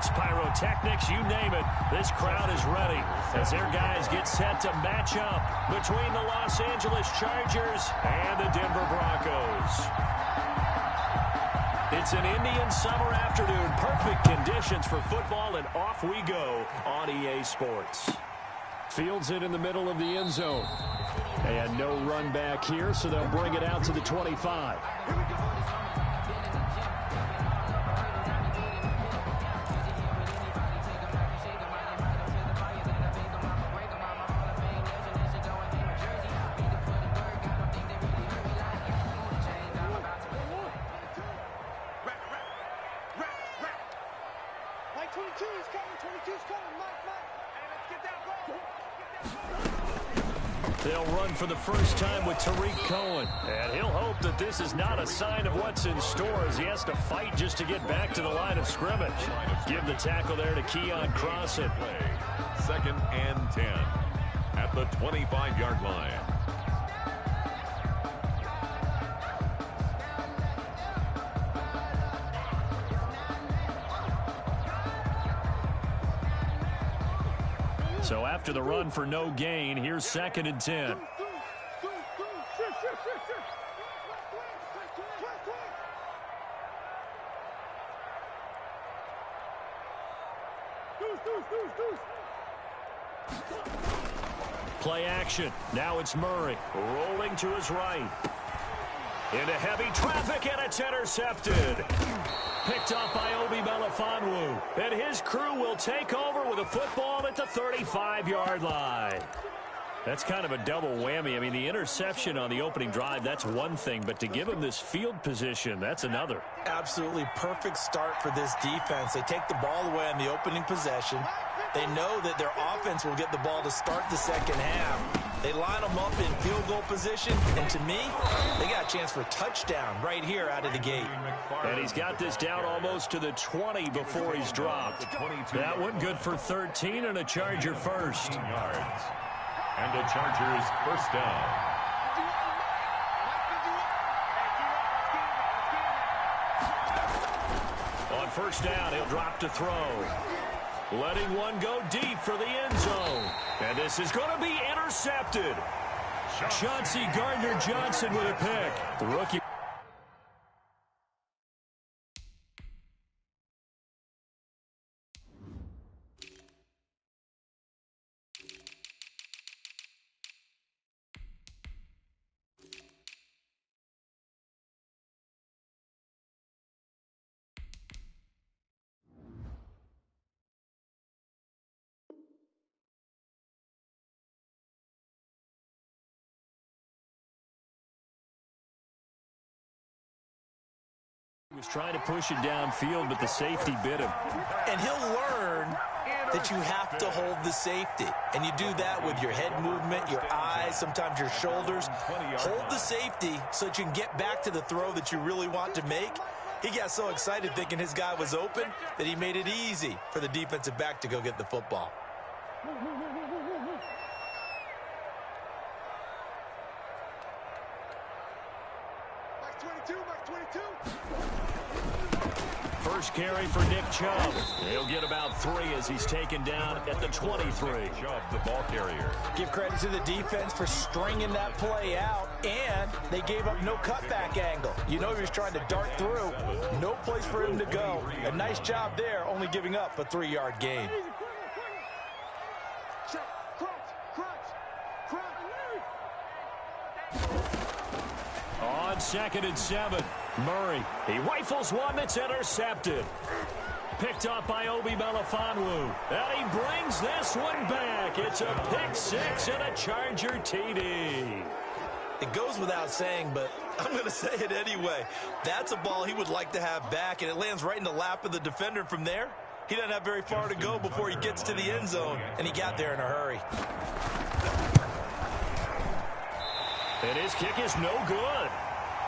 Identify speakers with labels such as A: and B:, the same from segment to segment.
A: fireworks, pyrotechnics, you name it. This crowd is ready as their guys get set to match up between the Los Angeles Chargers and the Denver Broncos. It's an Indian summer afternoon. Perfect conditions for football, and off we go on EA Sports. Fields it in the middle of the end zone. And no run back here, so they'll bring it out to the 25. They'll run for the first time with Tariq Cohen. And he'll hope that this is not a sign of what's in store as he has to fight just to get back to the line of scrimmage. Give the tackle there to Keon Crossan.
B: 2nd and 10 at the 25-yard line.
A: So after the run for no gain, here's 2nd and 10. Play action. Now it's Murray rolling to his right. Into heavy traffic, and it's intercepted. Picked up by Obi Melifonwu. And his crew will take over with a football at the 35-yard line. That's kind of a double whammy. I mean, the interception on the opening drive, that's one thing. But to give him this field position, that's another.
C: Absolutely perfect start for this defense. They take the ball away on the opening possession. They know that their offense will get the ball to start the second half. They line them up in field goal position, and to me, they got a chance for a touchdown right here out of the gate.
A: And he's got this down almost to the 20 before he's dropped. That one good for 13 and a Charger first.
B: And a Chargers first down.
A: On first down, he'll drop to throw. Letting one go deep for the end zone. And this is going to be intercepted. Chauncey Gardner-Johnson with a pick. The rookie. Was trying to push it downfield, but the safety bit him.
C: And he'll learn that you have to hold the safety. And you do that with your head movement, your eyes, sometimes your shoulders. Hold the safety so that you can get back to the throw that you really want to make. He got so excited thinking his guy was open that he made it easy for the defensive back to go get the football.
A: First carry for Nick Chubb. He'll get about 3 as he's taken down at the 23.
B: Chubb, the ball carrier.
C: Give credit to the defense for stringing that play out, and they gave up no cutback angle. You know he was trying to dart through. No place for him to go. A nice job there, only giving up a 3-yard gain.
A: On 2nd and 7, Murray. He rifles one that's intercepted. Picked up by Obi Melifonwu. And he brings this one back. It's a pick 6 and a Charger TD.
C: It goes without saying, but I'm going to say it anyway. That's a ball he would like to have back, and it lands right in the lap of the defender from there. He doesn't have very far to go before he gets to the end zone, and he got there in a hurry.
A: And his kick is no good.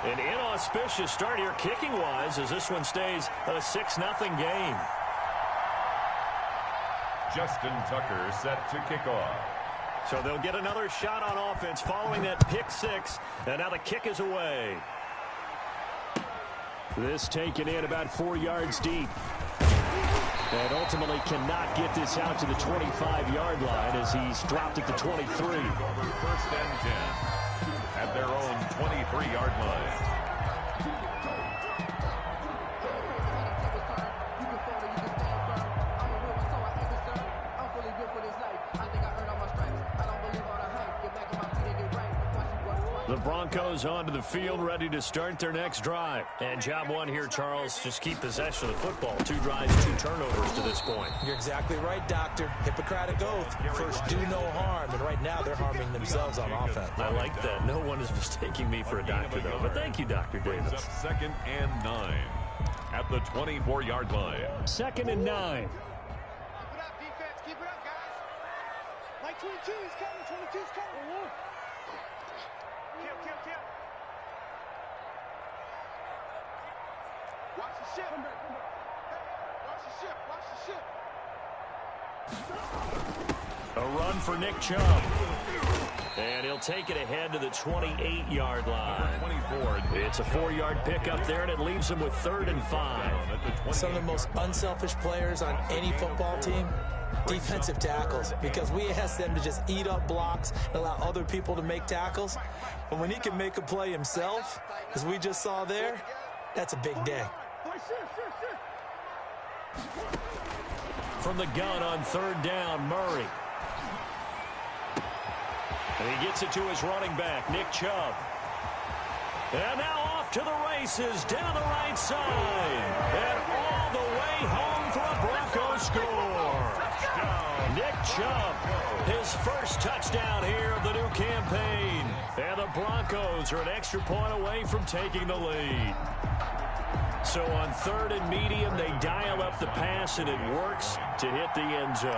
A: An inauspicious start here kicking-wise as this one stays a 6-0 game.
B: Justin Tucker set to kick off.
A: So they'll get another shot on offense following that pick 6, and now the kick is away. This taken in about 4 yards deep. And ultimately cannot get this out to the 25-yard line as he's dropped at the 23.
B: First and 10 at their own 23-yard line.
A: The Broncos onto the field, ready to start their next drive. And job one here, Charles, just keep possession of the football. 2 drives, 2 turnovers to this point.
C: You're exactly right, Doctor. Hippocratic oath. First, do no harm. And right now, they're harming themselves on offense.
A: I like that. No one is mistaking me for a doctor, though. But thank you, Dr. Davis.
B: Second and 9 at the 24-yard line.
A: 2nd and 9.
D: Keep it up, defense. Keep it up, guys. Like 22 is coming. 22 is coming. Kill. Watch the ship. Watch the ship.
A: A run for Nick Chubb. And he'll take it ahead to the 28-yard line.
B: 24.
A: It's a 4-yard pickup there, and it leaves him with 3rd and 5.
C: Some of the most unselfish players on any football team, defensive tackles, because we ask them to just eat up blocks and allow other people to make tackles. But when he can make a play himself, as we just saw there, that's a big day.
A: From the gun on 3rd down, Murray. And he gets it to his running back, Nick Chubb. And now off to the races, down the right side. And all the way home for a Broncos score. Nick Chubb, his first touchdown here of the new campaign. And the Broncos are an extra point away from taking the lead. So on 3rd and medium, they dial up the pass, and it works to hit the end zone.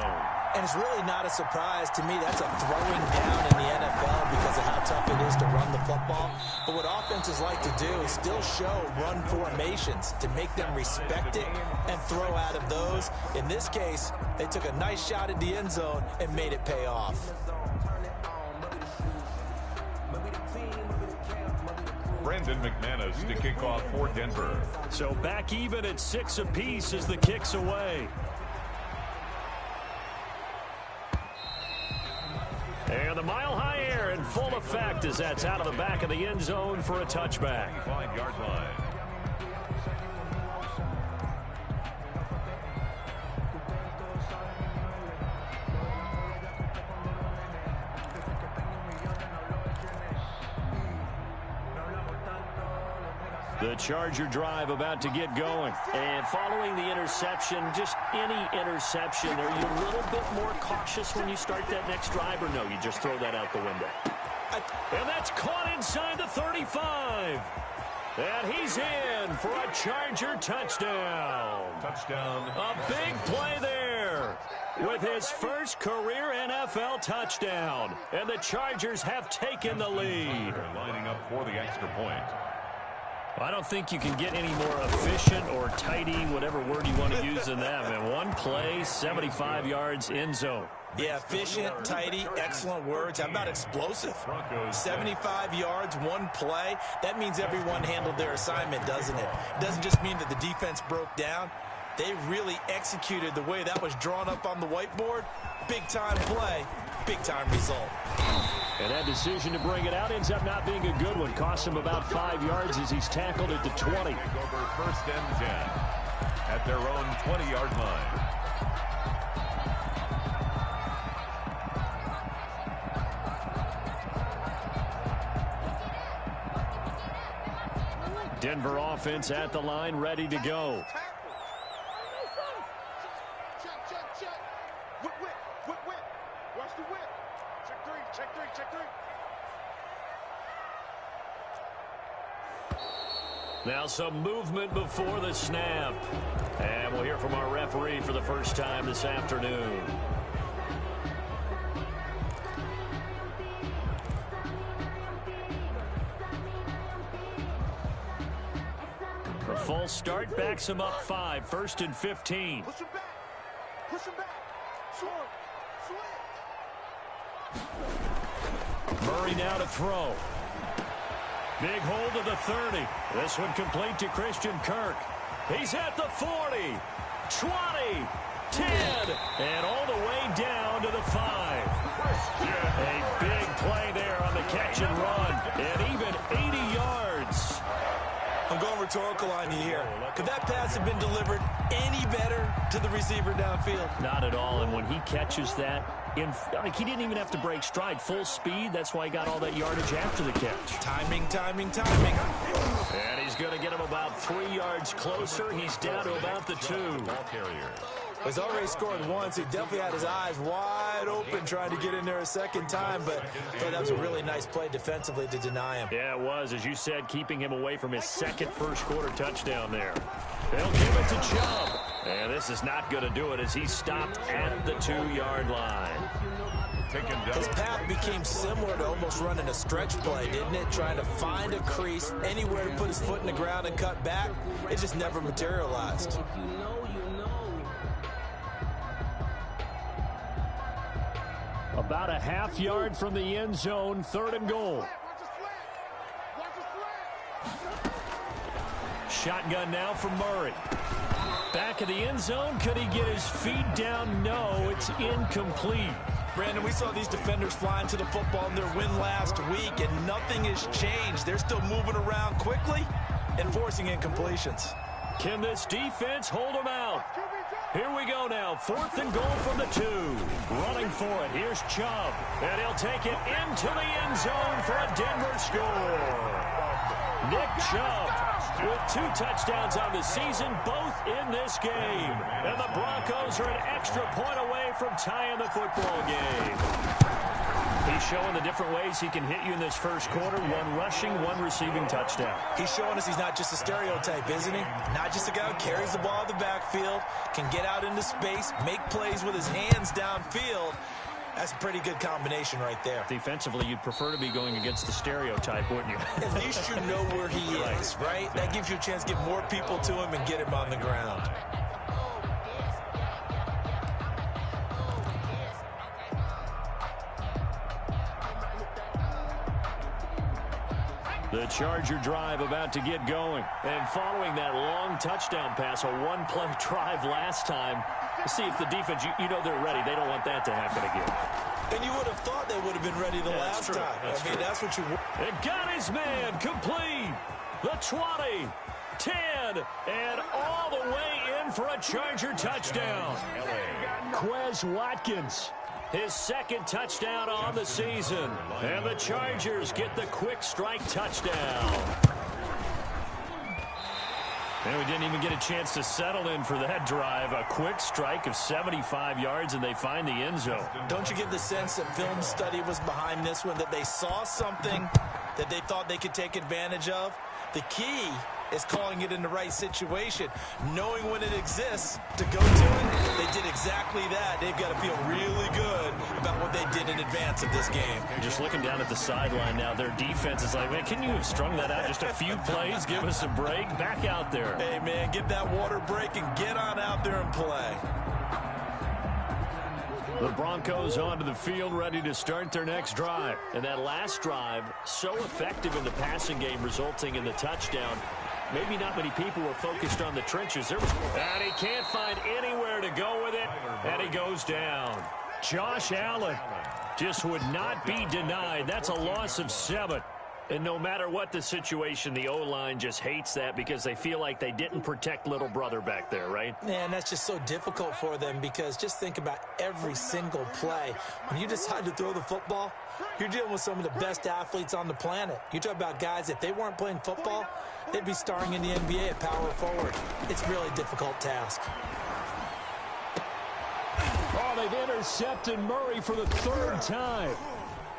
C: And it's really not a surprise to me. That's a throwing down in the NFL because of how tough it is to run the football. But what offenses like to do is still show run formations to make them respect it and throw out of those. In this case, they took a nice shot at the end zone and made it pay off.
B: Brandon McManus to kick off for Denver.
A: So back even at 6 apiece as the kick's away. And the mile-high air in full effect as that's out of the back of the end zone for a touchback.
B: 5-yard line.
A: The Charger drive about to get going. And following the interception, just any interception, are you a little bit more cautious when you start that next drive, or no, you just throw that out the window? And that's caught inside the 35. And he's in for a Charger touchdown.
B: Touchdown.
A: A big play there with his first career NFL touchdown. And the Chargers have taken the lead.
B: They're lining up for the extra point.
A: I don't think you can get any more efficient or tidy, whatever word you want to use in that. And one play, 75 yards, end zone.
C: Yeah, efficient, tidy, excellent words. How about explosive? 75 yards, one play. That means everyone handled their assignment, doesn't it? It doesn't just mean that the defense broke down. They really executed the way that was drawn up on the whiteboard. Big-time play, big-time result.
A: And that decision to bring it out ends up not being a good one. Costs him about 5 yards as he's tackled at the 20.
B: Over 1st and 10 at their own 20-yard line.
A: Denver offense at the line, ready to go.
D: Watch the whip. Check three.
A: Now some movement before the snap. And we'll hear from our referee for the first time this afternoon. A full start backs him up 5, 1st and 15.
D: Push him back. Swing.
A: Murray now to throw. Big hold of the 30. This one complete to Christian Kirk. He's at the 40. 20, 10, and all the way down to the 5. A big play there on the catch and run, and even 80 yards.
C: I'm going rhetorical on you here. Could that pass have been delivered any better to the receiver downfield?
A: Not at all, and when he catches that, he didn't even have to break stride. Full speed, that's why he got all that yardage after the catch.
C: Timing.
A: And he's going to get him about 3 yards closer. He's down to about the 2.
B: Ball carrier.
C: He's already scored once. He definitely had his eyes wide open trying to get in there a second time, but I thought that was a really nice play defensively to deny him.
A: Yeah, it was, as you said, keeping him away from his second first-quarter touchdown there. They'll give it to Chubb. And this is not going to do it as he's stopped at the 2-yard line.
C: His path became similar to almost running a stretch play, didn't it? Trying to find a crease, anywhere to put his foot in the ground and cut back. It just never materialized.
A: About a half yard from the end zone, 3rd and goal. Shotgun now from Murray. Back of the end zone. Could he get his feet down? No, it's incomplete.
C: Brandon, we saw these defenders flying to the football in their win last week, and nothing has changed. They're still moving around quickly and forcing incompletions.
A: Can this defense hold them out? Here we go now. 4th and goal from the 2. Running for it. Here's Chubb. And he'll take it into the end zone for a Denver score. Nick Chubb with 2 touchdowns on the season, both in this game. And the Broncos are an extra point away from tying the football game. He's showing the different ways he can hit you in this first quarter. 1 rushing, 1 receiving touchdown.
C: He's showing us he's not just a stereotype, isn't he? Not just a guy who carries the ball in the backfield, can get out into space, make plays with his hands downfield. That's a pretty good combination right there.
A: Defensively, you'd prefer to be going against the stereotype, wouldn't you?
C: At least you know where he is, right? That gives you a chance to get more people to him and get him on the ground.
A: The Charger drive about to get going. And following that long touchdown pass, a 1-play drive last time, see if the defense, you know they're ready. They don't want that to happen again.
C: And you would have thought they would have been ready the last time. That's what you want.
A: And got his man complete. The 20, 10, and all the way in for a Charger touchdown. Quez Watkins. His 2nd touchdown on the season. And the Chargers get the quick strike touchdown. And we didn't even get a chance to settle in for that drive. A quick strike of 75 yards, and they find the end zone.
C: Don't you get the sense that film study was behind this one, that they saw something that they thought they could take advantage of? The key is calling it in the right situation, knowing when it exists to go to it. They did exactly that. They've got to feel really good about what they did in advance of this game.
A: Just looking down at the sideline now, their defense is like, man, can you have strung that out just a few plays? Give us a break. Back out there.
C: Hey, man, get that water break and get on out there and play.
A: The Broncos onto the field, ready to start their next drive. And that last drive, so effective in the passing game, resulting in the touchdown. Maybe not many people were focused on the trenches. And he can't find anywhere to go with it, and he goes down. Josh Allen just would not be denied. That's a loss of 7. And no matter what the situation, the O-line just hates that because they feel like they didn't protect little brother back there, right?
C: Man, that's just so difficult for them because just think about every single play. When you decide to throw the football, you're dealing with some of the best athletes on the planet. You talk about guys, if they weren't playing football, they'd be starring in the NBA at power forward. It's a really difficult task.
A: Oh, they've intercepted Murray for the 3rd time.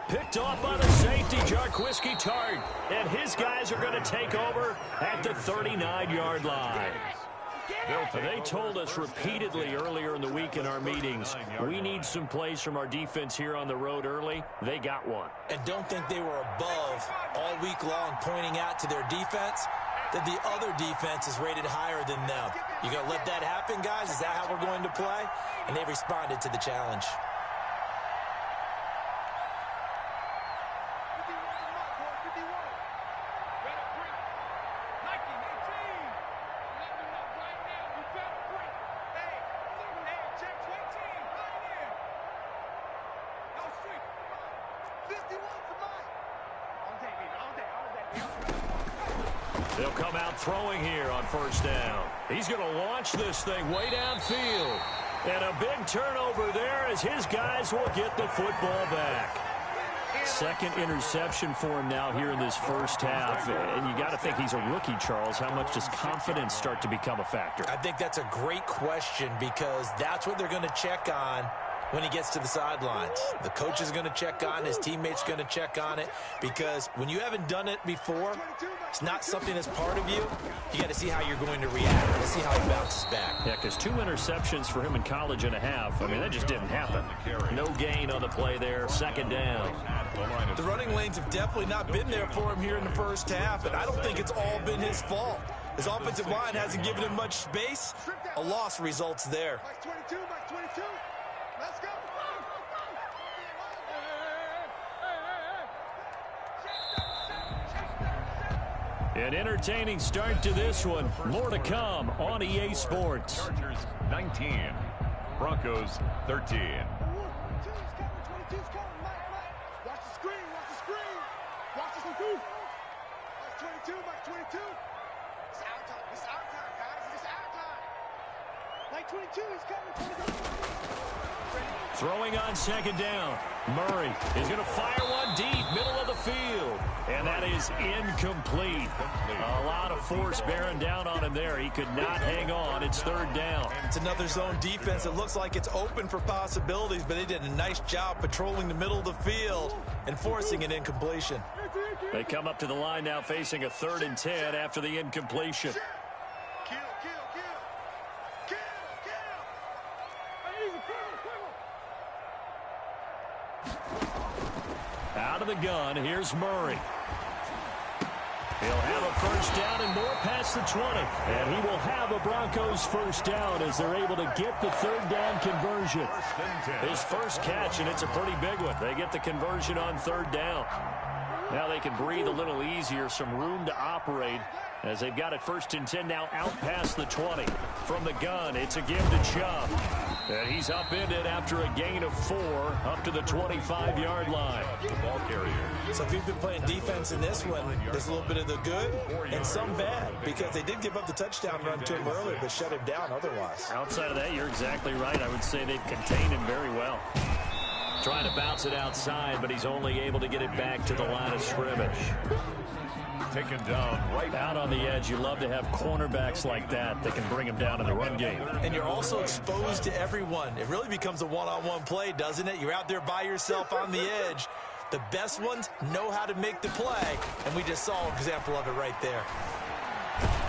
A: Picked off by the safety, Jarquiski Tart. And his guys are going to take over at the 39-yard line. They told us repeatedly earlier in the week in our meetings, we need some plays from our defense here on the road early. They got one.
C: And don't think they were above all week long pointing out to their defense that the other defense is rated higher than them. You going to let that happen, guys? Is that how we're going to play? And they responded to the challenge.
A: They'll come out throwing here on first down. He's going to launch this thing way downfield. And a big turnover there as his guys will get the football back. Second interception for him now here in this first half. And you got to think he's a rookie, Charles. How much does confidence start to become a factor?
C: I think that's a great question because that's what they're going to check on when he gets to the sidelines. The coach is going to check on, his teammates going to check on it, because when you haven't done it before, it's not something that's part of you. You got to see how you're going to react. Let's see how he bounces back.
A: Yeah, because 2 interceptions for him in college and a half. I mean, that just didn't happen. No gain on the play there. Second down.
C: The running lanes have definitely not been there for him here in the first half, and I don't think it's all been his fault. His offensive line hasn't given him much space. A loss results there.
D: Mike 22, Mike 22. Let's go.
A: An entertaining start to this one. More to come on EA Sports.
B: Chargers 19, Broncos 13.
D: 22's coming, Mike. Watch the screen, watch the screen. Watch the screen. Mike 22, Mike 22. It's our time, guys. It's our time. Mike 22, he's coming.
A: Throwing on second down. Murray is going to fire one deep, middle of the field. And that is incomplete. A lot of force bearing down on him there. He could not hang on. It's third down.
C: It's another zone defense. It looks like it's open for possibilities, but they did a nice job patrolling the middle of the field and forcing an incompletion.
A: They come up to the line now facing a 3rd and 10 after the incompletion.
D: Kill.
A: Out of the gun, here's Murray. He'll have a first down and more past the 20. And he will have a Broncos first down as they're able to get the 3rd down conversion. His first catch, and it's a pretty big one. They get the conversion on 3rd down. Now they can breathe a little easier, some room to operate as they've got it 1st and 10 now out past the 20. From the gun, it's a give to Chubb. And he's upended after a gain of 4 up to the 25-yard line.
B: The ball carrier.
C: So if you've been playing defense in this one, there's a little bit of the good and some bad, because they did give up the touchdown run to him earlier, but shut him down otherwise.
A: Outside of that, you're exactly right. I would say they've contained him very well. Trying to bounce it outside, but he's only able to get it back to the line of scrimmage.
B: Taken down right
A: out on the edge. You love to have cornerbacks like that can bring him down in the run game.
C: And you're also exposed to everyone. It really becomes a one-on-one play, doesn't it? You're out there by yourself on the edge. The best ones know how to make the play, and we just saw an example of it right there.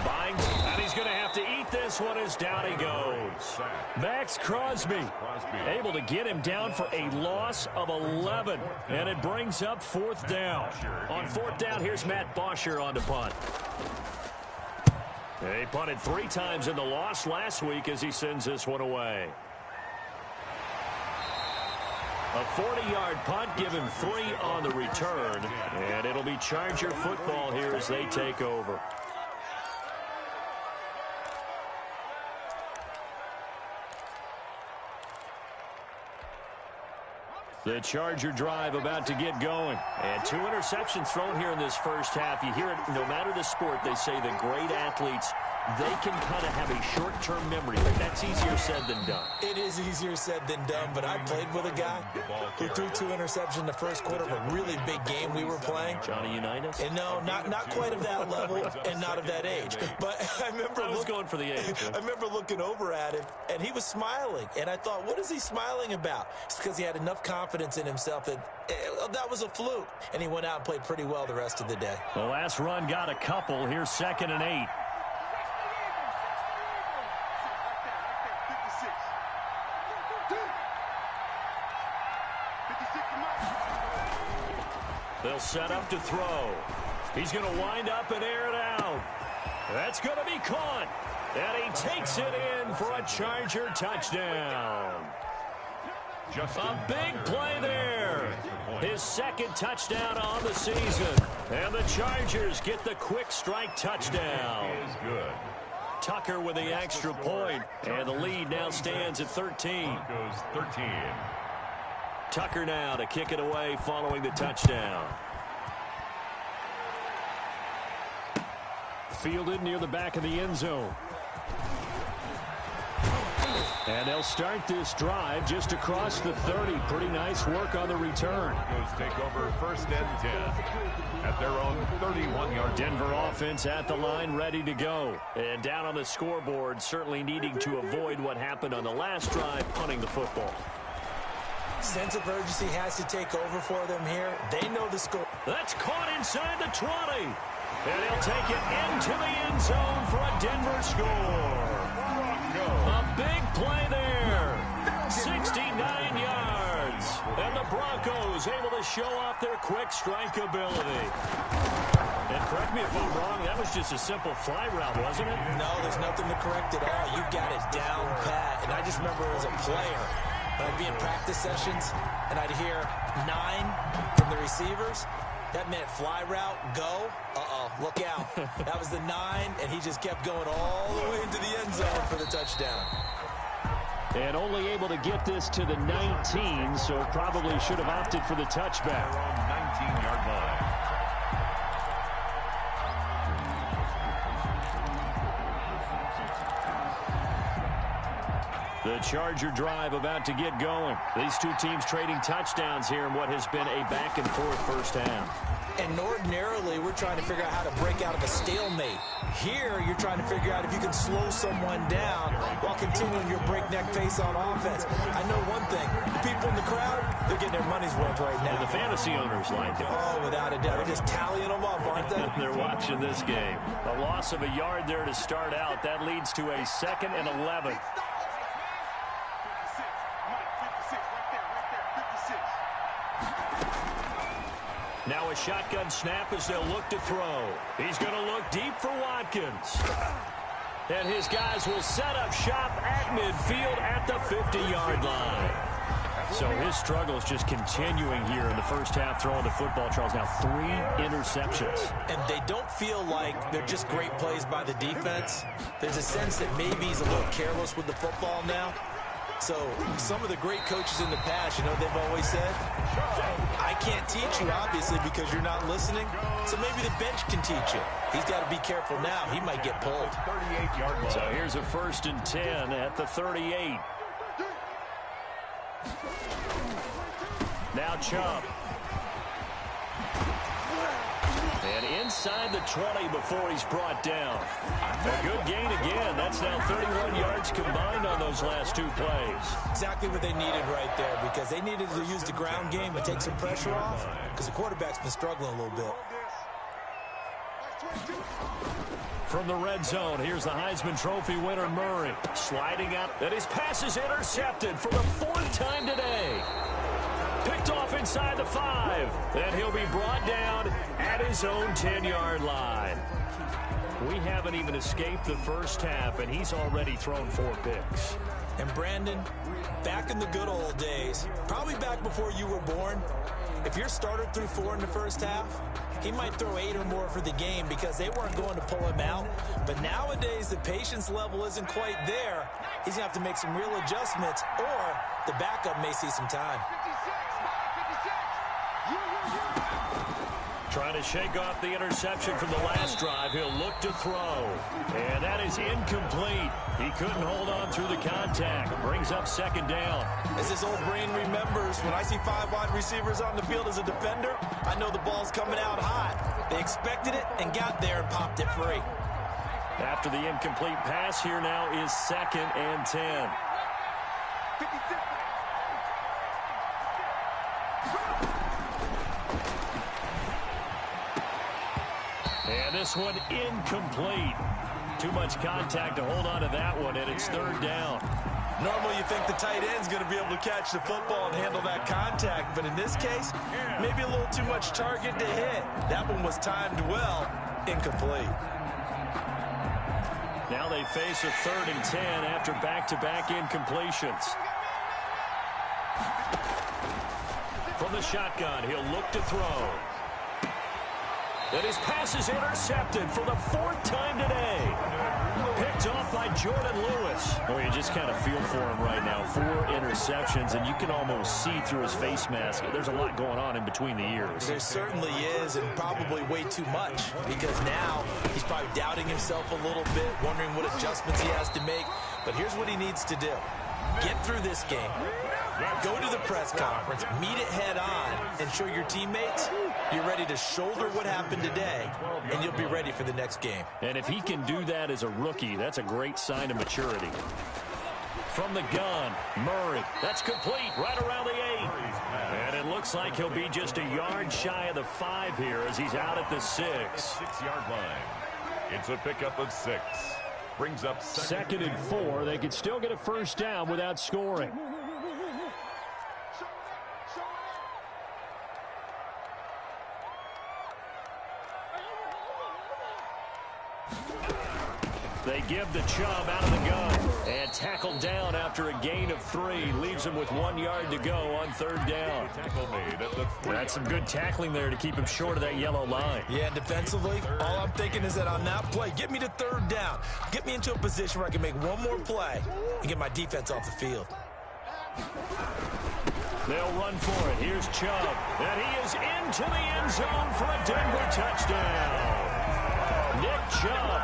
A: Binds, and he's going to have to eat this one as down he goes. Max Crosby able to get him down for a loss of 11, and it brings up 4th down. On 4th down, here's Matt Bosher on the punt. He punted 3 times in the loss last week as he sends this one away. A 40-yard punt, give him 3 on the return, and it'll be Charger football here as they take over. The Charger drive about to get going. And 2 interceptions thrown here in this first half. You hear it, no matter the sport, they say the great athletes, they can kind of have a short-term memory. But that's easier said than done.
C: It is easier said than done, but I played with a guy who threw 2 interceptions in the first quarter of a really big game we were playing.
A: Johnny Unitas?
C: And no, not quite of that level and not of that age. But I remember
A: I was going for the age.
C: I remember looking over at him, and he was smiling. And I thought, what is he smiling about? It's because he had enough confidence in himself that that was a fluke. And he went out and played pretty well the rest of the day.
A: The last run got a couple. Here's 2nd and 8. They'll set up to throw. He's going to wind up and air it out. That's going to be caught. And he takes it in for a Charger touchdown. A big play there. His 2nd touchdown on the season. And the Chargers get the quick strike touchdown.
B: Good.
A: Tucker with the extra point. And the lead now stands at 13.
B: Broncos 13.
A: Tucker now to kick it away following the touchdown. Fielded near the back of the end zone. And they'll start this drive just across the 30. Pretty nice work on the return.
B: Broncos take over 1st and 10 at their own 31-yard.
A: Denver offense at the line, ready to go. And down on the scoreboard, certainly needing to avoid what happened on the last drive, punting the football.
C: Sense of urgency has to take over for them here. They know the score.
A: That's caught inside the 20. And he'll take it into the end zone for a Denver score. A big play there. 69 yards. And the Broncos able to show off their quick strike ability. And correct me if I'm wrong, that was just a simple fly route, wasn't it?
C: No, there's nothing to correct at all. You've got it down pat. And I just remember as a player, when I'd be in practice sessions and I'd hear 9 from the receivers, that meant fly route, go. Look out. That was the 9, and he just kept going all the way into the end zone for the touchdown.
A: And only able to get this to the 19, so probably should have opted for the touchback.
B: On 19-yard line.
A: The Charger drive about to get going. These two teams trading touchdowns here in what has been a back-and-forth first half.
C: And ordinarily, we're trying to figure out how to break out of a stalemate. Here, you're trying to figure out if you can slow someone down while continuing your breakneck pace on offense. I know one thing. The people in the crowd, they're getting their money's worth right now.
A: And the fantasy owners like it.
C: Oh, without a doubt. They're just tallying them up, aren't they?
A: They're watching this game. A loss of a yard there to start out. That leads to a 2nd and 11. Now a shotgun snap as they'll look to throw. He's going to look deep for Watkins. And his guys will set up shop at midfield at the 50-yard line. So his struggle is just continuing here in the first half, throwing the football. Charles, now 3 interceptions.
C: And they don't feel like they're just great plays by the defense. There's a sense that maybe he's a little careless with the football now. So some of the great coaches in the past, you know, they've always said, I can't teach you, obviously, because you're not listening. So maybe the bench can teach you. He's got to be careful now. He might get pulled.
B: 38-yard line.
A: So here's a 1st and 10 at the 38. Now Chubb. And inside the 20 before he's brought down. A good gain again. That's now 31 yards combined on those last 2 plays.
C: Exactly what they needed right there, because they needed to use the ground game to take some pressure off, because the quarterback's been struggling a little bit.
A: From the red zone, here's the Heisman Trophy winner, Murray. Sliding up, and his pass is intercepted for the 4th time today. Picked off inside the 5, and he'll be brought down at his own 10-yard line. We haven't even escaped the first half, and he's already thrown 4 picks.
C: And Brandon, back in the good old days, probably back before you were born, if your starter threw 4 in the first half, he might throw 8 or more for the game because they weren't going to pull him out. But nowadays, the patience level isn't quite there. He's going to have to make some real adjustments, or the backup may see some time.
A: Trying to shake off the interception from the last drive. He'll look to throw. And that is incomplete. He couldn't hold on through the contact. Brings up 2nd down.
C: As his old brain remembers, when I see 5 wide receivers on the field as a defender, I know the ball's coming out hot. They expected it and got there and popped it free.
A: After the incomplete pass, here now is 2nd and 10. And this one incomplete. Too much contact to hold on to that one, and it's 3rd down.
C: Normally you think the tight end's going to be able to catch the football and handle that contact, but in this case, maybe a little too much target to hit. That one was timed well, incomplete.
A: Now they face a 3rd and 10 after back-to-back incompletions. From the shotgun, he'll look to throw. And his pass is intercepted for the 4th time today. Picked off by Jordan Lewis.
E: Well, you just kind of feel for him right now. 4 interceptions, and you can almost see through his face mask. There's a lot going on in between the ears.
C: There certainly is, and probably way too much, because now he's probably doubting himself a little bit, wondering what adjustments he has to make. But here's what he needs to do. Get through this game. Go to the press conference, meet it head on, and show your teammates you're ready to shoulder what happened today, and you'll be ready for the next game.
E: And if he can do that as a rookie, that's a great sign of maturity.
A: From the gun, Murray. That's complete right around the 8. And it looks like he'll be just a yard shy of the 5 here as he's out at the 6.
B: 6-yard line. It's a pickup of 6. Brings up
A: second and 4. They could still get a first down without scoring. They give the Chubb out of the gun. And tackled down after a gain of 3. Leaves him with 1 yard to go on 3rd down. That's some good tackling there to keep him short of that yellow line.
C: Yeah, defensively, all I'm thinking is that on that play, get me to 3rd down. Get me into a position where I can make one more play and get my defense off the field.
A: They'll run for it. Here's Chubb. And he is into the end zone for a Denver touchdown. Nick Chubb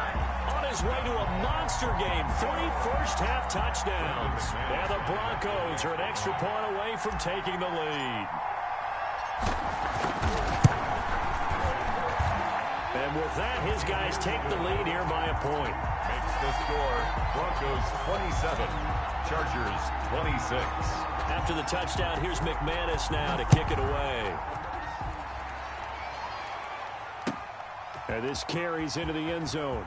A: on his way to a monster game. 3 first-half touchdowns. And the Broncos are an extra point away from taking the lead. And with that, his guys take the lead here by a point.
B: Makes the score. Broncos 27. Chargers 26.
A: After the touchdown, here's McManus now to kick it away. And this carries into the end zone.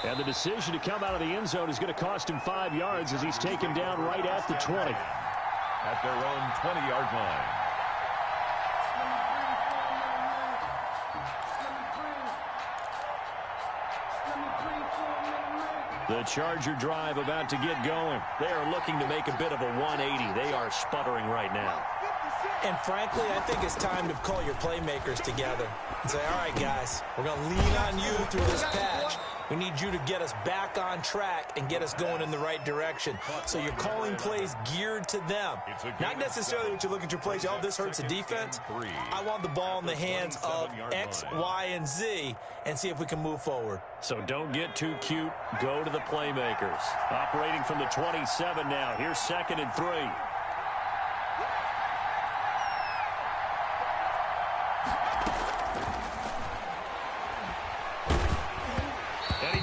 A: And the decision to come out of the end zone is going to cost him 5 yards as he's taken down right at the 20.
B: At their own 20-yard line.
A: The Charger drive about to get going. They are looking to make a bit of a 180. They are sputtering right now.
C: And frankly, I think it's time to call your playmakers together and say, all right, guys, we're going to lean on you through this patch. We need you to get us back on track and get us going in the right direction. So you're calling plays geared to them. Not necessarily what you're looking to plays. Oh, this hurts the defense. I want the ball in the hands of X, Y, and Z and see if we can move forward.
A: So don't get too cute. Go to the playmakers. Operating from the 27 now. Here's 2nd and 3.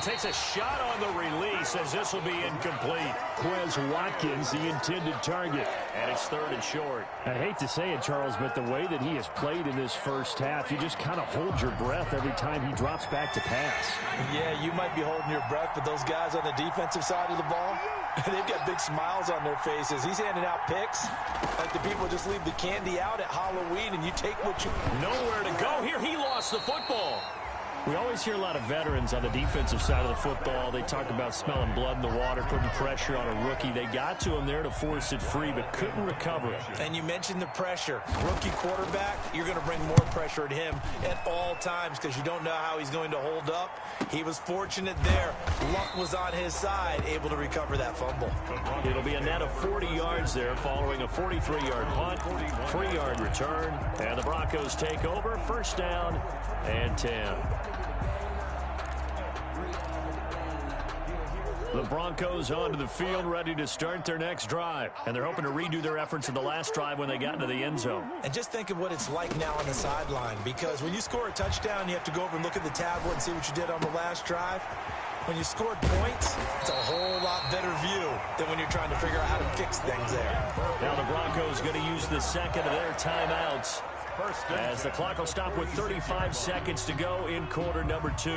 A: Takes a shot on the release as this will be incomplete. Quez Watkins, the intended target. And it's 3rd and short.
E: I hate to say it, Charles, but the way that he has played in this first half, you just kind of hold your breath every time he drops back to pass.
C: Yeah, you might be holding your breath, but those guys on the defensive side of the ball, they've got big smiles on their faces. He's handing out picks like the people just leave the candy out at Halloween and you take what you...
A: Nowhere to go here. He lost the football.
E: We always hear a lot of veterans on the defensive side of the football. They talk about smelling blood in the water, putting pressure on a rookie. They got to him there to force it free, but couldn't recover it.
C: And you mentioned the pressure. Rookie quarterback, you're going to bring more pressure at him at all times because you don't know how he's going to hold up. He was fortunate there. Luck was on his side, able to recover that fumble.
A: It'll be a net of 40 yards there following a 43-yard punt, 3-yard return, and the Broncos take over. 1st down and 10. The Broncos onto the field, ready to start their next drive. And they're hoping to redo their efforts in the last drive when they got into the end zone.
C: And just think of what it's like now on the sideline, because when you score a touchdown, you have to go over and look at the tablet and see what you did on the last drive. When you scored points, it's a whole lot better view than when you're trying to figure out how to fix things there.
A: Now the Broncos going to use the second of their timeouts as the clock will stop with 35 seconds to go in quarter number 2.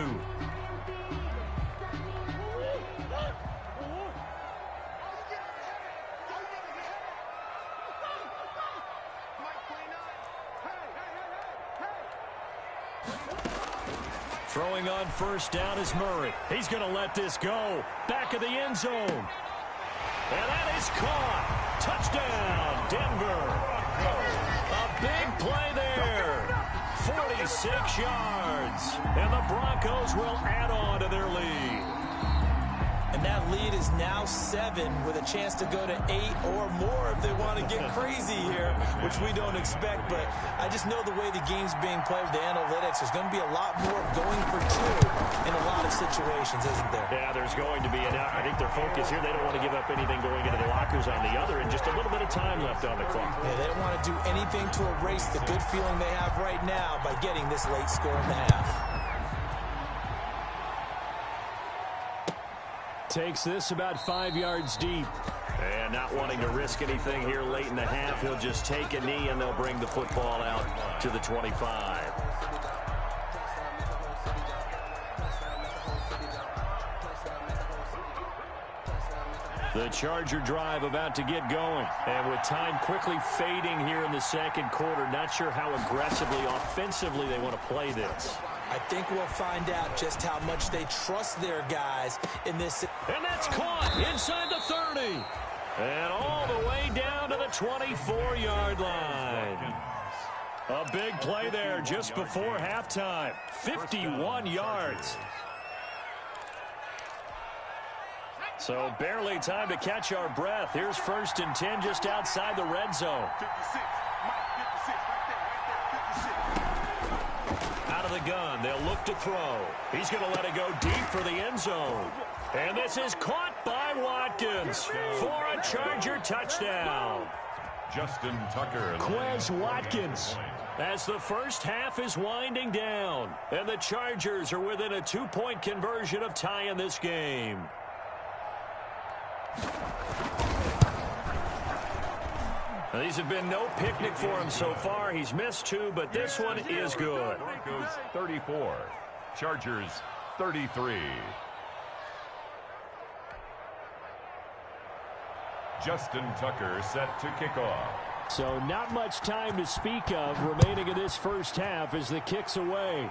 A: Throwing on 1st down is Murray. He's going to let this go. Back of the end zone. And that is caught. Touchdown, Denver. A big play there. 46 yards. And the Broncos will add on to their lead.
C: And that lead is now 7 with a chance to go to 8 or more if they want to get crazy here, which we don't expect. But I just know the way the game's being played with the analytics, there's going to be a lot more going for 2 in a lot of situations, isn't there?
E: Yeah, there's going to be. And I think their focus here, they don't want to give up anything going into the lockers on the other, and just a little bit of time left on the clock.
C: Yeah, they don't want to do anything to erase the good feeling they have right now by getting this late score in the half.
E: Takes this about 5 yards deep. And not wanting to risk anything here late in the half, he'll just take a knee and they'll bring the football out to the 25. The Charger drive about to get going. And with time quickly fading here in the second quarter, not sure how aggressively, offensively they want to play this.
C: I think we'll find out just how much they trust their guys in this.
E: And that's caught inside the 30. And all the way down to the 24-yard line. A big play there just before halftime. 51 yards. So barely time to catch our breath. Here's 1st and 10 just outside the red zone.
D: 56. Mike, 56. Right there.
E: Out of the gun, they'll look to throw. He's going to let it go deep for the end zone. And this is caught by Watkins for a Charger touchdown.
B: Justin Tucker.
E: Quez Watkins, as the first half is winding down. And the Chargers are within a 2-point conversion of tying this game. Now, these have been no picnic for him so far. He's missed 2, but this one is good.
B: Broncos 34, Chargers 33. Justin Tucker set to kick off.
E: So not much time to speak of remaining in this first half as the kick's away.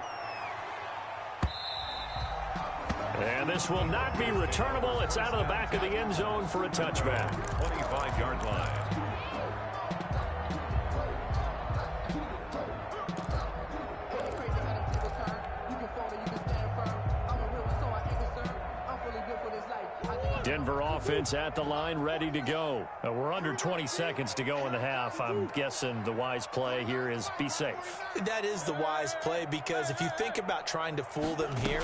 E: And this will not be returnable. It's out of the back of the end zone for a touchback.
B: 25-yard line. Denver offense at the line, ready to go. We're under 20 seconds to go in the half. I'm guessing the wise play here is be safe.
C: That is the wise play, because if you think about trying to fool them here,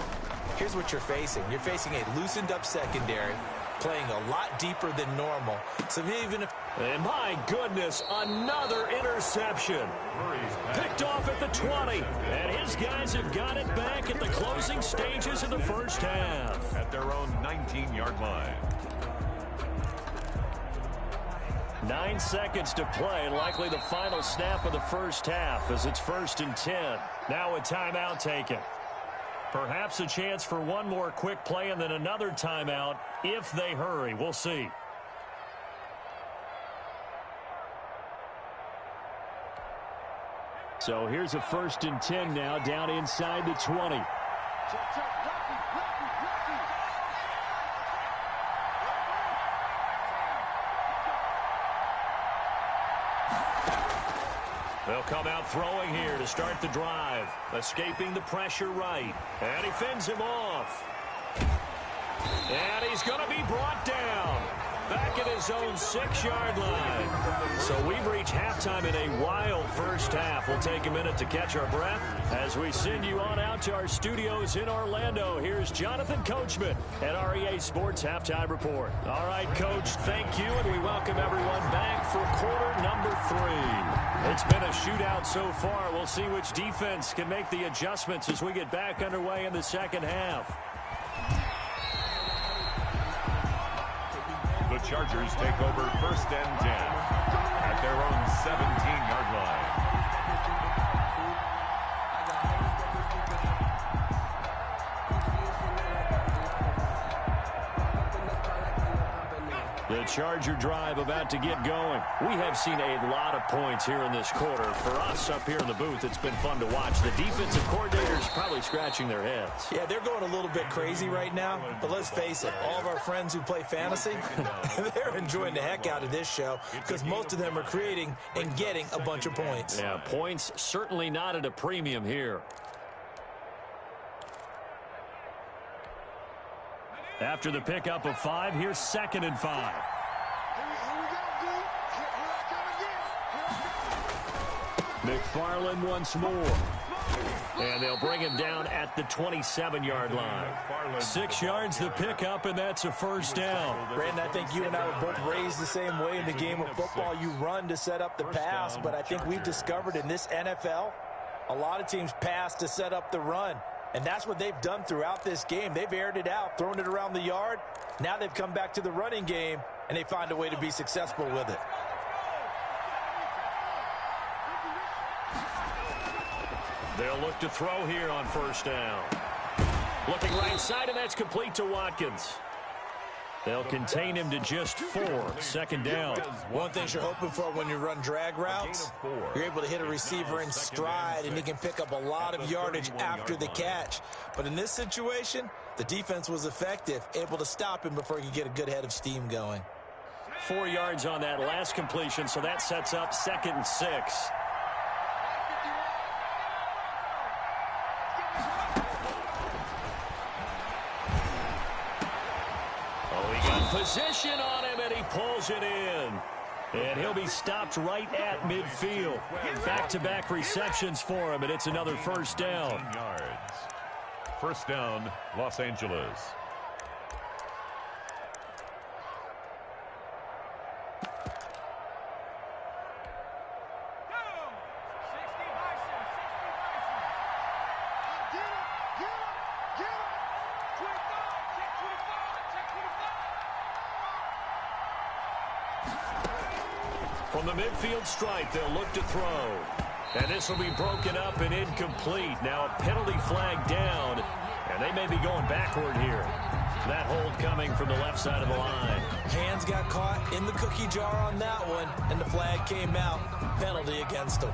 C: here's what you're facing. You're facing a loosened up secondary, playing a lot deeper than normal. So even if...
E: And my goodness, another interception. Picked off at the 20. And his guys have got it back at the closing stages of the first half.
B: At their own 19-yard line.
E: 9 seconds to play, likely the final snap of the first half as it's 1st and 10. Now a timeout taken. Perhaps a chance for one more quick play and then another timeout if they hurry. We'll see. So here's a 1st and 10 now, down inside the 20. They'll come out throwing here to start the drive. Escaping the pressure right. And he fends him off. And he's going to be brought down. Back at his own 6-yard line. So we've reached halftime in a wild first half. We'll take a minute to catch our breath as we send you on out to our studios in Orlando. Here's Jonathan Coachman at REA Sports Halftime Report. All right, Coach, thank you, and we welcome everyone back for quarter number 3. It's been a shootout so far. We'll see which defense can make the adjustments as we get back underway in the second half.
B: The Chargers take over 1st and 10 at their own 17-yard line.
E: The Charger drive about to get going. We have seen a lot of points here in this quarter. For us up here in the booth, it's been fun to watch. The defensive coordinators probably scratching their heads.
C: Yeah, they're going a little bit crazy right now. But let's face it, all of our friends who play fantasy, they're enjoying the heck out of this show because most of them are creating and getting a bunch of points.
E: Yeah, points certainly not at a premium here.
B: After the pickup of 5, here's 2nd and 5. McFarland once more. And they'll bring him down at the 27-yard line. 6 yards the pickup, and that's a first down.
C: Brandon, I think you and I were both raised the same way in the game of football. You run to set up the pass, but I think we've discovered in this NFL, a lot of teams pass to set up the run. And that's what they've done throughout this game. They've aired it out, thrown it around the yard. Now they've come back to the running game, and they find a way to be successful with it.
B: They'll look to throw here on first down. Looking right side, and that's complete to Watkins. They'll contain him to just 4. 2nd down.
C: One thing you're hoping for when you run drag routes, you're able to hit a receiver in stride, and he can pick up a lot of yardage after the catch. But in this situation, the defense was effective, able to stop him before he could get a good head of steam going.
B: 4 yards on that last completion, so that sets up 2nd and 6. Position on him, and he pulls it in. And he'll be stopped right at midfield. Back-to-back receptions for him, and it's another first down.
E: Yards. First down, Los Angeles.
B: From the midfield stripe, they'll look to throw. And this will be broken up and incomplete. Now a penalty flag down, and they may be going backward here. That hold coming from the left side of the line.
C: Hands got caught in the cookie jar on that one, and the flag came out. Penalty against them.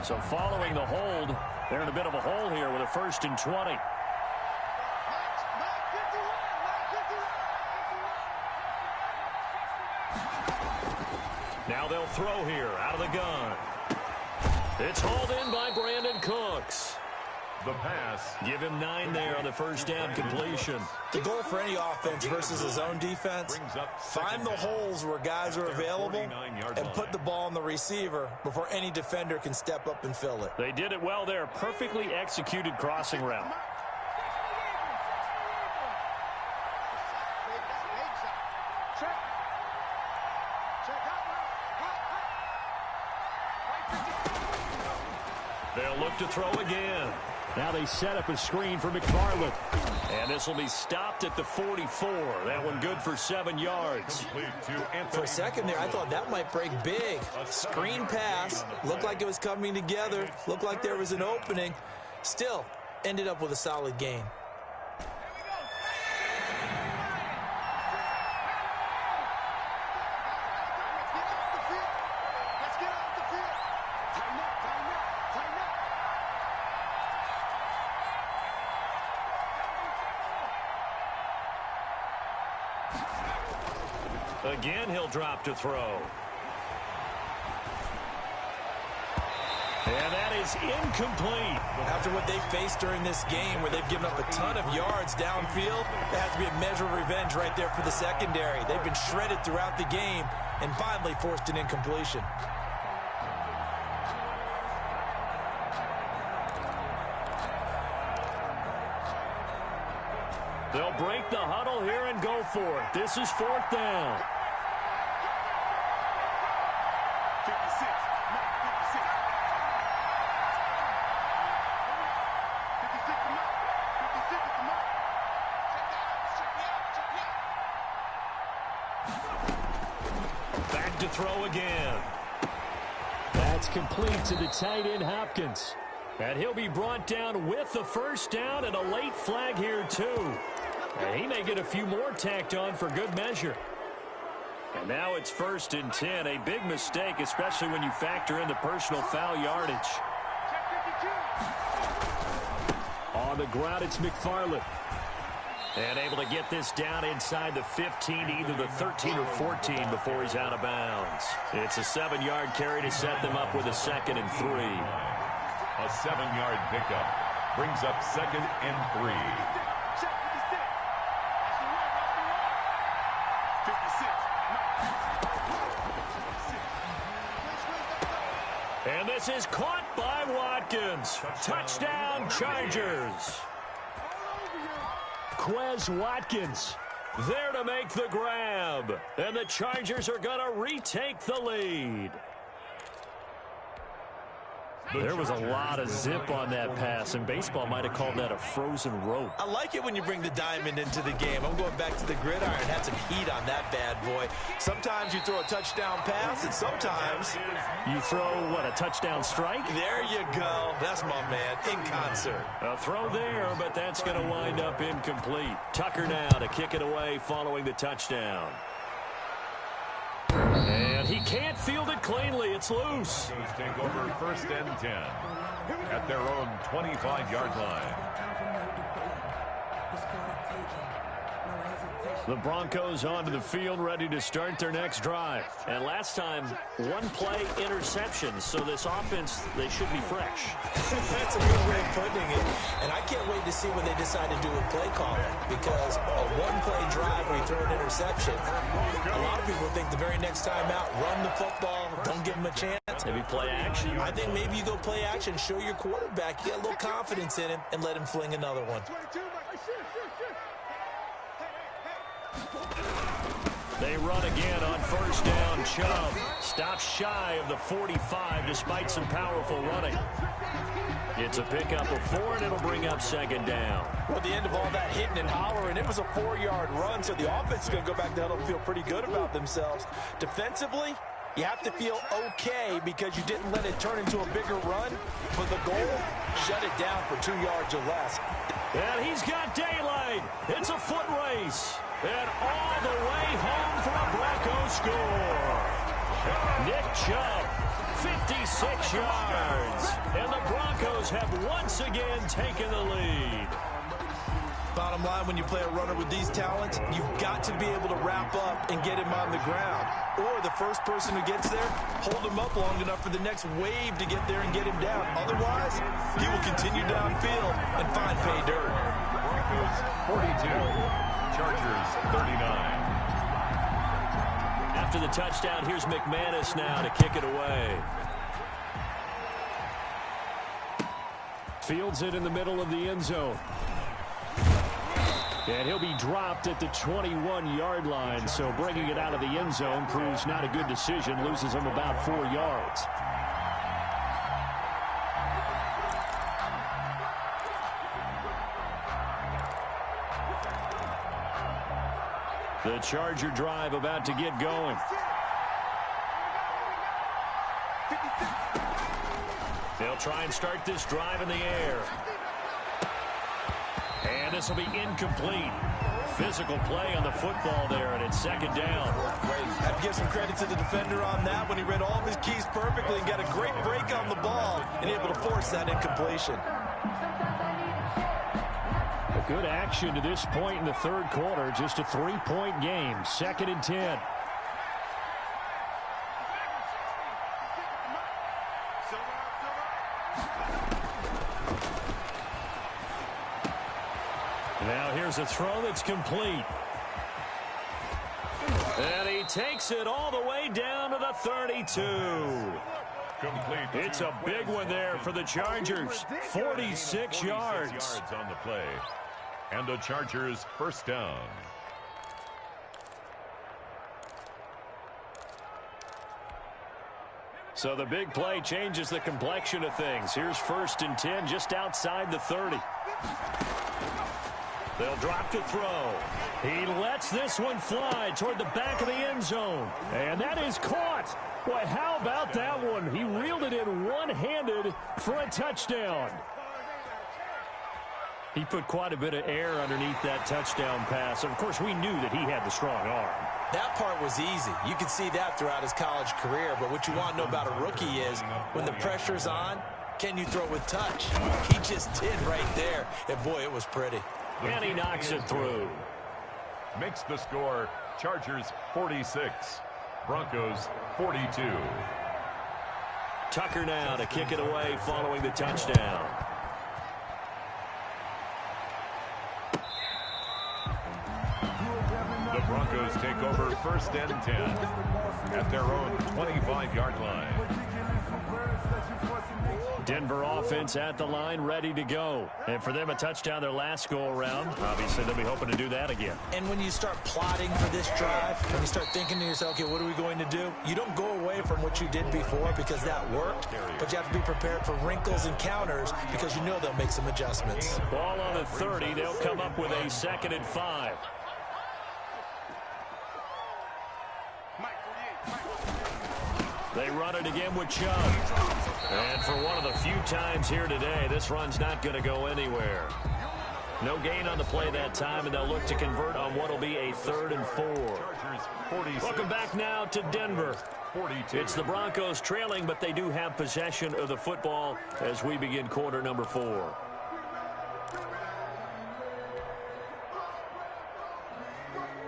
B: So following the hold, they're in a bit of a hole here with a 1st and 20. Now they'll throw here out of the gun. It's hauled in by Brandon Cooks.
E: The pass.
B: Give him 9 there on the first down completion.
C: The goal for any offense versus his own defense, find the holes where guys are available and put the ball on the receiver before any defender can step up and fill it.
B: They did it well there. Perfectly executed crossing route. They'll look to throw again. Now they set up a screen for McFarland. And this will be stopped at the 44. That one good for 7 yards.
C: For a second there, I thought that might break big. Screen pass. Looked like it was coming together. Looked like there was an opening. Still, ended up with a solid gain.
B: Again, he'll drop to throw. And that is incomplete.
C: After what they faced during this game where they've given up a ton of yards downfield, there has to be a measure of revenge right there for the secondary. They've been shredded throughout the game and finally forced an incompletion.
B: They'll break the huddle here and go for it. This is 4th down. Back to throw again. That's complete to the tight end, Hopkins. And he'll be brought down with the first down and a late flag here, too. And he may get a few more tacked on for good measure.
A: And now it's 1st and 10. A big mistake, especially when you factor in the personal foul yardage. On the ground, it's McFarland. And able to get this down inside the 15, either the 13 or 14 before he's out of bounds. It's a 7-yard carry to set them up with a 2nd and 3.
B: A 7-yard pickup brings up 2nd and 3.
A: And this is caught by Watkins. Touchdown, Chargers. Quez Watkins there to make the grab. And the Chargers are going to retake the lead. There was a lot of zip on that pass, and baseball might have called that a frozen rope.
C: I like it when you bring the diamond into the game. I'm going back to the gridiron. Had some heat on that bad boy. Sometimes you throw a touchdown pass, and sometimes
A: you throw, what, a touchdown strike?
C: There you go. That's my man, in concert.
A: A throw there, but that's going to wind up incomplete. Tucker now to kick it away following the touchdown. And he can't field it cleanly. It's loose.
B: Take over 1st and 10 at their own 25-yard line.
A: The Broncos onto the field, ready to start their next drive. And last time, 1-play interception. So this offense, they should be fresh.
C: That's a good way of putting it. And I can't wait to see what they decide to do with play calling. Because a 1-play drive where you throw an interception, a lot of people think the very next time out, run the football, don't give them a chance.
A: Maybe play action.
C: I think maybe you go play action, show your quarterback, you get a little confidence in him, and let him fling another one.
A: They run again on 1st down. Chubb stops shy of the 45 despite some powerful running. It's a pickup of 4, and it'll bring up 2nd down.
C: Well, at the end of all that hitting and hollering, it was a 4-yard run, so the offense is going to go back to huddle and feel pretty good about themselves. Defensively, you have to feel okay because you didn't let it turn into a bigger run. But the goal, shut it down for 2 yards or less.
A: And he's got daylight. It's a foot race. And all the way home for a Bronco score. Nick Chubb, 56 yards. And the Broncos have once again taken the lead.
C: Bottom line, when you play a runner with these talents, you've got to be able to wrap up and get him on the ground. Or the first person who gets there, hold him up long enough for the next wave to get there and get him down. Otherwise, he will continue downfield and find pay dirt.
B: Broncos 42. Chargers 39.
A: After the touchdown, here's McManus now to kick it away. Fields it in the middle of the end zone. And he'll be dropped at the 21-yard line, so bringing it out of the end zone proves not a good decision, loses him about 4 yards. The Charger drive about to get going. They'll try and start this drive in the air. And this will be incomplete. Physical play on the football there, and it's 2nd down.
C: I have to give some credit to the defender on that when he read all of his keys perfectly and got a great break on the ball and able to force that incompletion.
A: Good action to this point in the 3rd quarter. Just a 3-point game. 2nd and 10. Now here's a throw that's complete. And he takes it all the way down to the 32.
B: Complete.
A: It's a big one there for the Chargers. 46 yards
B: on the play. And the Chargers 1st down.
A: So the big play changes the complexion of things. Here's 1st and 10 just outside the 30. They'll drop to throw. He lets this one fly toward the back of the end zone. And that is caught. Boy, how about that one? He reeled it in one-handed for a touchdown. He put quite a bit of air underneath that touchdown pass. Of course, we knew that he had the strong arm.
C: That part was easy. You can see that throughout his college career. But what you want to know about a rookie is when the pressure's on, can you throw it with touch? He just did right there. And, boy, it was pretty.
A: And he knocks it through.
B: Makes the score Chargers 46, Broncos 42.
A: Tucker now to kick it away following the touchdown.
B: The Broncos take over 1st and 10 at their own 25-yard line.
A: Denver offense at the line, ready to go. And for them, a touchdown their last go-around. Obviously, they'll be hoping to do that again.
C: And when you start plotting for this drive, when you start thinking to yourself, okay, what are we going to do? You don't go away from what you did before because that worked, but you have to be prepared for wrinkles and counters because you know they'll make some adjustments.
A: Ball on the 30. They'll come up with a 2nd and 5. They run it again with Chubb. And for one of the few times here today, this run's not going to go anywhere. No gain on the play that time, and they'll look to convert on what will be a 3rd and 4. Welcome back now to Denver. It's the Broncos trailing, but they do have possession of the football as we begin quarter number 4.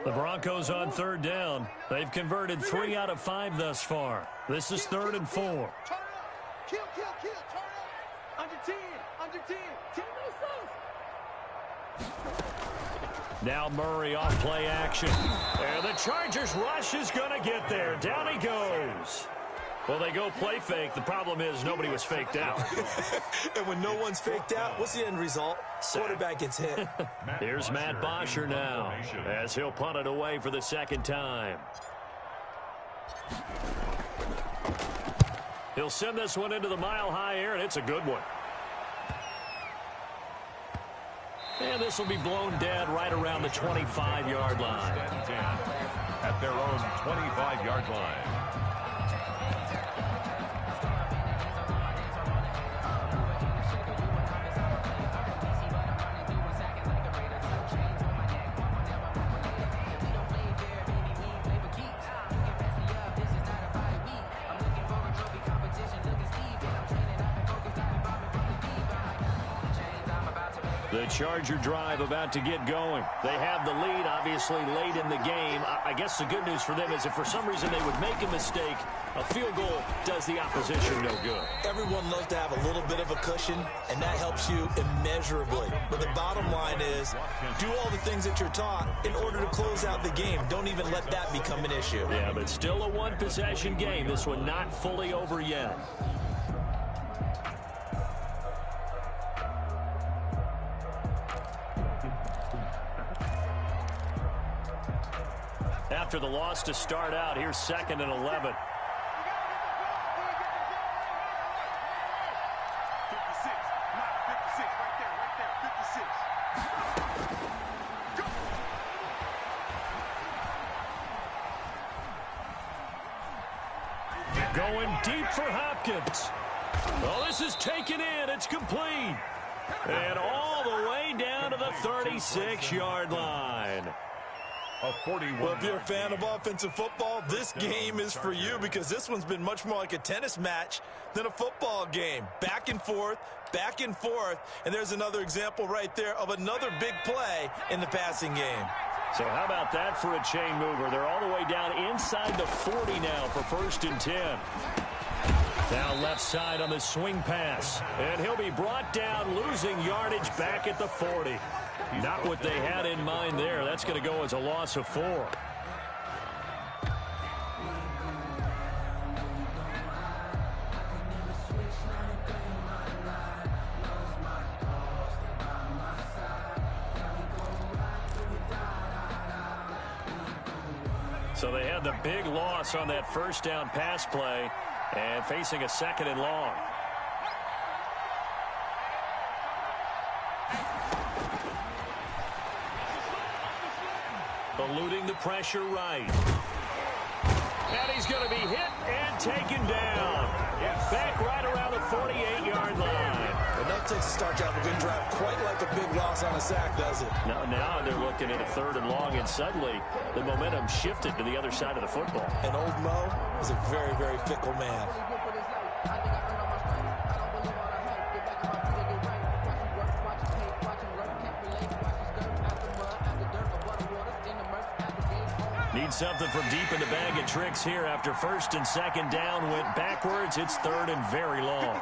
A: The Broncos on 3rd down. They've converted 3 out of 5 thus far. This is 3rd and 4.
D: Turn up. Kill, turn up. Under 10, under 10. 10
A: Now Murray off play action. And the Chargers rush is going to get there. Down he goes. Well, they go play fake. The problem is nobody was faked out.
C: And when no one's faked out, what's the end result? Quarterback gets hit.
A: Here's Matt Bosher now as he'll punt it away for the 2nd time. He'll send this one into the mile-high air, and it's a good one. And this will be blown dead right around the 25-yard line.
B: At their own 25-yard line.
A: The Charger drive about to get going. They have the lead, obviously, late in the game. I guess the good news for them is if for some reason they would make a mistake, a field goal does the opposition no good.
C: Everyone loves to have a little bit of a cushion, and that helps you immeasurably. But the bottom line is do all the things that you're taught in order to close out the game. Don't even let that become an issue.
A: Yeah, but still a one-possession game. This one not fully over yet. After the loss to start out, here's 2nd and 11.
D: 56, right there, 56.
A: Going deep for Hopkins. Well, this is taken in. It's complete. And all the way down to the 36-yard line.
C: Well, if you're a fan of offensive football, this game is for you because this one's been much more like a tennis match than a football game. Back and forth, and there's another example right there of another big play in the passing game.
A: So how about that for a chain mover? They're all the way down inside the 40 now for 1st and 10. Now left side on the swing pass. And he'll be brought down, losing yardage back at the 40. Not what they had in mind there. That's going to go as a loss of 4. So they had the big loss on that 1st down pass play and facing a 2nd and long. Eluding the pressure right. And he's going to be hit and taken down. Back right around the 48-yard line.
C: Enough takes to start you out a good drive. Quite like a big loss on a sack, does it?
B: No, now they're looking at a 3rd and long, and suddenly the momentum shifted to the other side of the football.
C: And old Mo is a very, very fickle man.
B: Need something from deep in the bag of tricks here after 1st and 2nd down went backwards. It's 3rd and very long.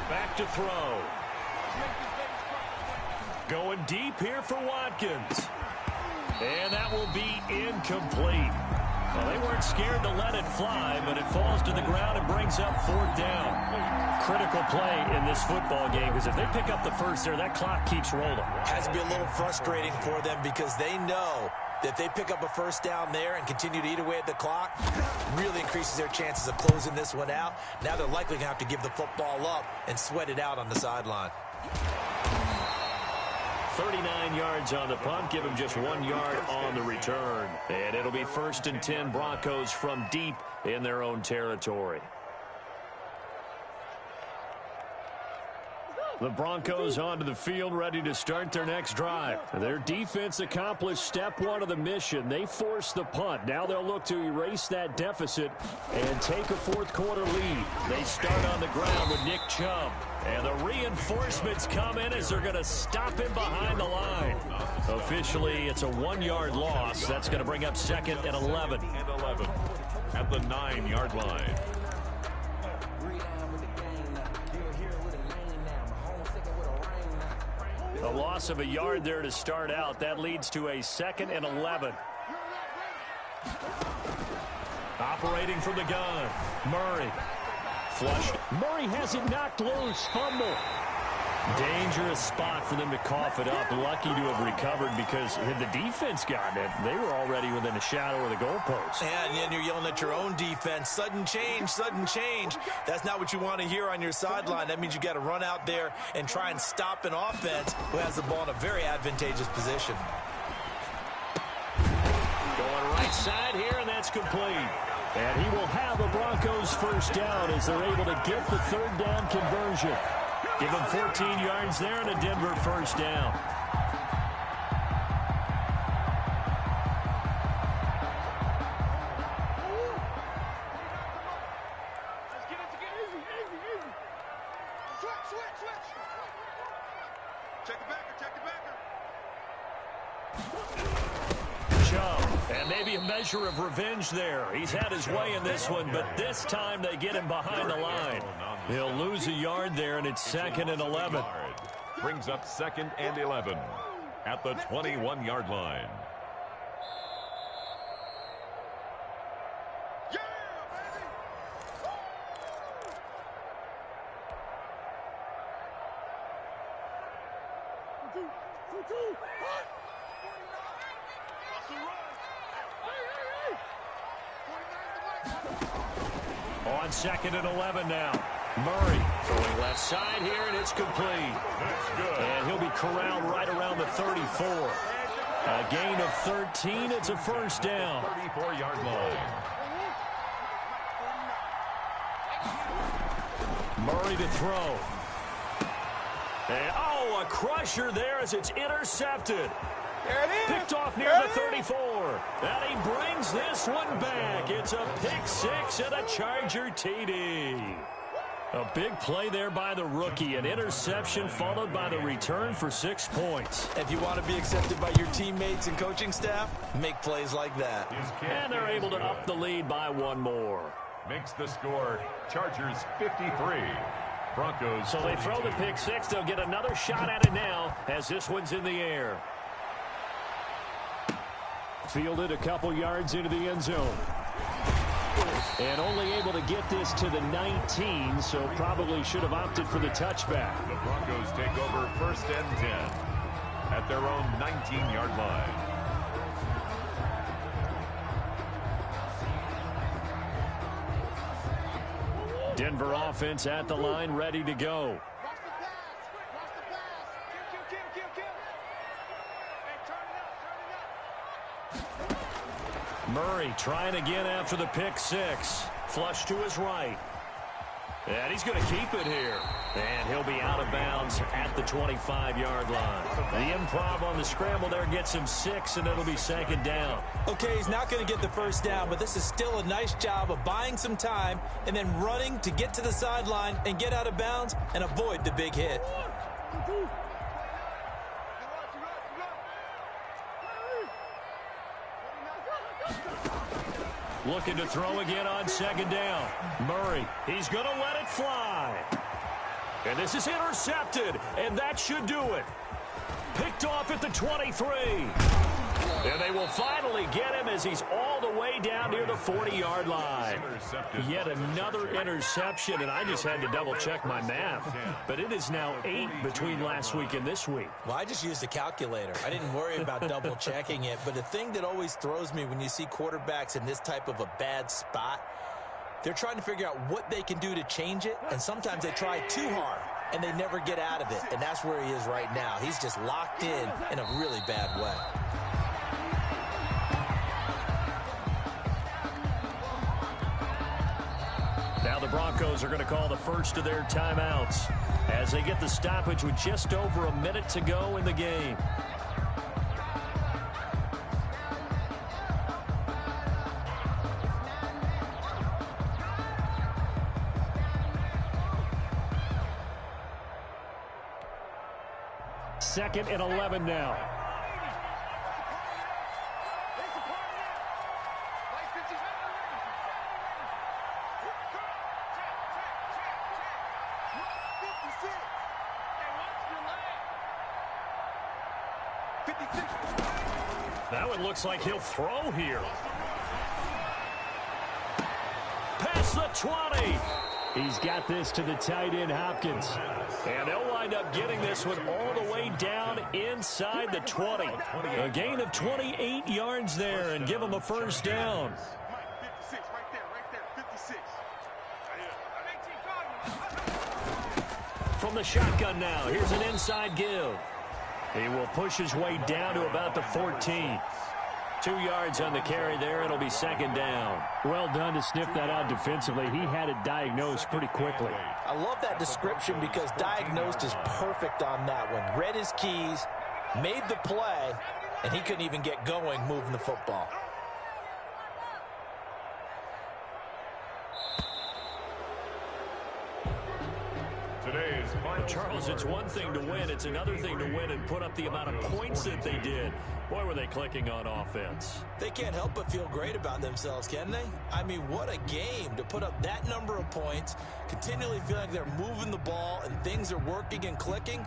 B: Back to throw. Going deep here for Watkins. And that will be incomplete. Well, they weren't scared to let it fly, but it falls to the ground and brings up 4th down. Critical play in this football game, because if they pick up the first there, that clock keeps rolling.
C: Has to be a little frustrating for them because they know that if they pick up a 1st down there and continue to eat away at the clock, really increases their chances of closing this one out. Now they're likely going to have to give the football up and sweat it out on the sideline.
B: 39 yards on the punt, give him just 1 yard on the return. And it'll be 1st and 10 Broncos from deep in their own territory. The Broncos onto the field, ready to start their next drive. Their defense accomplished step 1 of the mission. They forced the punt. Now they'll look to erase that deficit and take a 4th quarter lead. They start on the ground with Nick Chubb. And the reinforcements come in as they're going to stop him behind the line. Officially, it's a 1-yard loss. That's going to bring up 2nd and 11.
E: And 11 at the 9-yard line.
B: A loss of a yard there to start out. That leads to a 2nd and 11. Operating from the gun, Murray. Flushed. Murray has it knocked loose. Fumble. Dangerous spot for them to cough it up. Lucky to have recovered because had the defense gotten it, they were already within a shadow of the goalpost.
C: And you're yelling at your own defense. Sudden change, sudden change. That's not what you want to hear on your sideline. That means you got to run out there and try and stop an offense who has the ball in a very advantageous position.
B: Going right side here, and that's complete. And he will have a Broncos 1st down as they're able to get the 3rd down conversion. Give him 14 yards there and a Denver 1st down.
D: Check the backer, check the backer.
B: And maybe a measure of revenge there. He's had his way in this one, but this time they get him behind the line. He'll lose a yard there, and it's 2nd and 11.
E: Brings up 2nd and 11 at the 21-yard line.
B: On 2nd and 11 now. Murray throwing left side here, and it's complete.
E: That's good.
B: And he'll be corralled right around the 34. A gain of 13. It's a 1st down.
E: 34-yard line.
B: Murray to throw. And, a crusher there as it's intercepted.
D: There it is.
B: Picked off near the 34. And he brings this one back. It's a pick 6 and a Charger TD. A big play there by the rookie. An interception followed by the return for 6 points.
C: If you want to be accepted by your teammates and coaching staff, make plays like that.
B: And they're able to up the lead by 1 more.
E: Makes the score Chargers 53. Broncos.
B: So they throw the pick 6. They'll get another shot at it now as this one's in the air. Fielded a couple yards into the end zone. And only able to get this to the 19, so probably should have opted for the touchback.
E: The Broncos take over 1st and 10 at their own 19-yard line.
B: Denver offense at the line, ready to go.
D: Watch the pass. Watch the pass. Kill. Hey, turn it up.
B: Murray trying again after the pick 6. Flush to his right.
A: And he's going to keep it here. And he'll be out of bounds at the 25-yard line. The improv on the scramble there gets him 6, and it'll be second down.
C: Okay, he's not going to get the first down, but this is still a nice job of buying some time and then running to get to the sideline and get out of bounds and avoid the big hit.
A: Looking to throw again on second down. Murray, he's going to let it fly. And this is intercepted, and that should do it. Picked off at the 23. And they will finally get him as he's all the way down near the 40-yard line. Yet another interception, and I just had to double-check my math. But it is now 8 between last week and this week.
C: Well, I just used a calculator. I didn't worry about double-checking it. But the thing that always throws me when you see quarterbacks in this type of a bad spot, they're trying to figure out what they can do to change it, and sometimes they try too hard, and they never get out of it. And that's where he is right now. He's just locked in a really bad way.
A: Now the Broncos are going to call the first of their timeouts as they get the stoppage with just over a minute to go in the game. Second and 11 now. That one looks like he'll throw here. Past the 20. He's got this to the tight end, Hopkins. And they'll wind up getting this one all the way down inside the 20. A gain of 28 yards there and give him a first down.
D: 56, right there, 56.
A: From the shotgun now, here's an inside give. He will push his way down to about the 14. 2 yards on the carry there. It'll be second down. Well done to sniff that out defensively. He had it diagnosed pretty quickly.
C: I love that description because diagnosed is perfect on that one. Read his keys, made the play, and he couldn't even get going moving the football.
A: Charles, it's one thing to win. It's another thing to win and put up the amount of points that they did. Boy, were they clicking on offense.
C: They can't help but feel great about themselves, can they? I mean, what a game to put up that number of points, continually feel like they're moving the ball and things are working and clicking.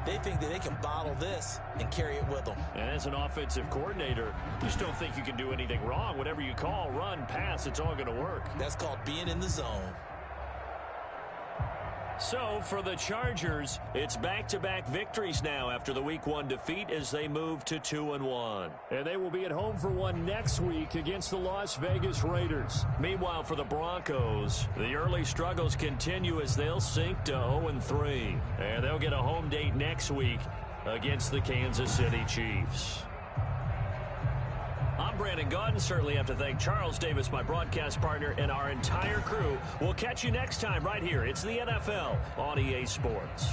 C: They think that they can bottle this and carry it with them.
A: And as an offensive coordinator, you just don't think you can do anything wrong. Whatever you call, run, pass, it's all going to work.
C: That's called being in the zone.
A: So, for the Chargers, it's back-to-back victories now after the Week 1 defeat as they move to 2-1. And they will be at home for one next week against the Las Vegas Raiders. Meanwhile, for the Broncos, the early struggles continue as they'll sink to 0-3. And they'll get a home date next week against the Kansas City Chiefs. I'm Brandon Gaudin. Certainly have to thank Charles Davis, my broadcast partner, and our entire crew. We'll catch you next time right here. It's the NFL on EA Sports.